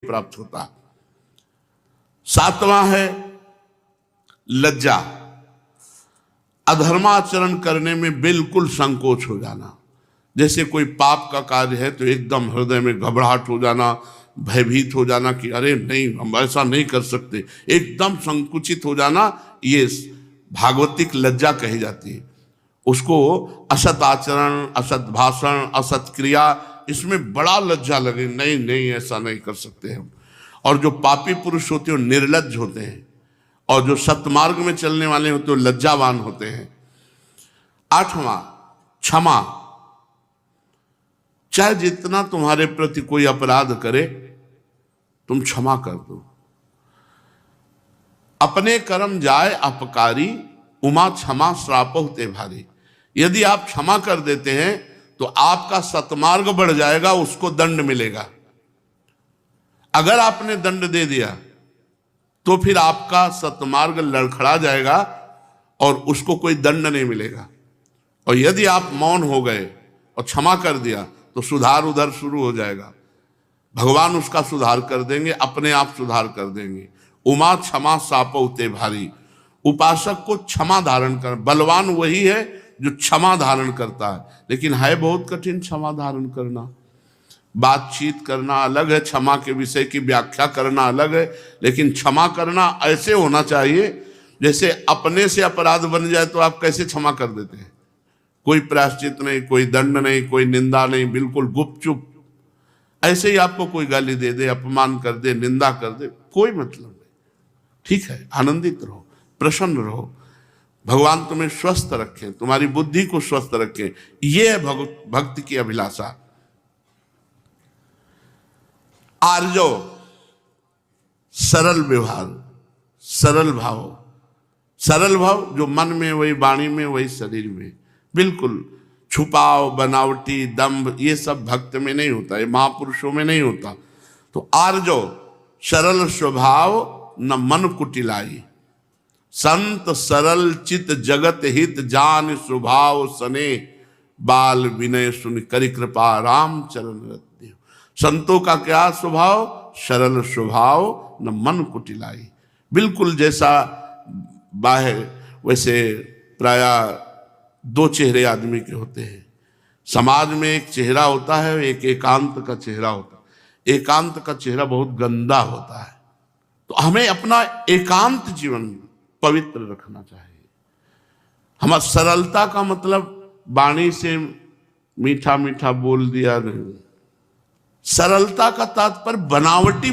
प्राप्त होता। सातवां है लज्जा, अधर्माचरण करने में बिल्कुल संकोच हो जाना। जैसे कोई पाप का कार्य है तो एकदम हृदय में घबराहट हो जाना, भयभीत हो जाना कि अरे नहीं, हम ऐसा नहीं कर सकते, एकदम संकुचित हो जाना, ये भागवतिक लज्जा कही जाती है। उसको असत आचरण, असत भाषण, असत क्रिया, इसमें बड़ा लज्जा लगे, नहीं नहीं ऐसा नहीं कर सकते हम। और जो पापी पुरुष होते हैं निर्लज्ज होते हैं, और जो सत्मार्ग में चलने वाले होते हैं लज्जावान होते हैं। आठवां क्षमा, चाहे जितना तुम्हारे प्रति कोई अपराध करे तुम क्षमा कर दो। अपने कर्म जाए अपकारी, उमा क्षमा श्राप होते भारी। यदि आप क्षमा कर देते हैं तो आपका सत्मार्ग बढ़ जाएगा, उसको दंड मिलेगा। अगर आपने दंड दे दिया तो फिर आपका सत्मार्ग लड़खड़ा जाएगा और उसको कोई दंड नहीं मिलेगा। और यदि आप मौन हो गए और क्षमा कर दिया तो सुधार उधर शुरू हो जाएगा, भगवान उसका सुधार कर देंगे, अपने आप सुधार कर देंगे। उमा क्षमा सापौते भारी, उपासक को क्षमा धारण कर, बलवान वही है जो क्षमा धारण करता है, लेकिन है बहुत कठिन क्षमा धारण करना। बातचीत करना अलग है, क्षमा के विषय की व्याख्या करना अलग है, लेकिन क्षमा करना ऐसे होना चाहिए जैसे अपने से अपराध बन जाए तो आप कैसे क्षमा कर देते हैं, कोई प्रायश्चित नहीं, कोई दंड नहीं, कोई निंदा नहीं, बिल्कुल गुपचुप। ऐसे ही आपको कोई गाली दे दे, अपमान कर दे, निंदा कर दे, कोई मतलब नहीं, ठीक है, आनंदित रहो, प्रसन्न रहो, भगवान तुम्हें स्वस्थ रखें, तुम्हारी बुद्धि को स्वस्थ रखें, यह है भक्ति की अभिलाषा। आर्जव, सरल व्यवहार, सरल भाव, सरल भाव जो मन में वही वाणी में वही शरीर में, बिल्कुल छुपाव, बनावटी, दंभ, ये सब भक्त में नहीं होता, ये महापुरुषों में नहीं होता। तो आर्जव सरल स्वभाव न मन कुटिलाई, संत सरल चित जगत हित जान स्वभाव सने, बाल विनय सुन करि कृपा राम चरण रत्न। संतों का क्या स्वभाव, सरल स्वभाव न मन कुटिलाई, बिल्कुल जैसा बाह्य वैसे प्राय दो चेहरे आदमी के होते हैं। समाज में एक चेहरा होता है, एक एकांत का चेहरा होता है। एकांत का चेहरा बहुत गंदा होता है, तो हमें अपना एकांत जीवन पवित्र रखना चाहिए। हमारा सरलता का मतलब वाणी से मीठा मीठा बोल दिया नहीं, सरलता का तात्पर्य बनावटी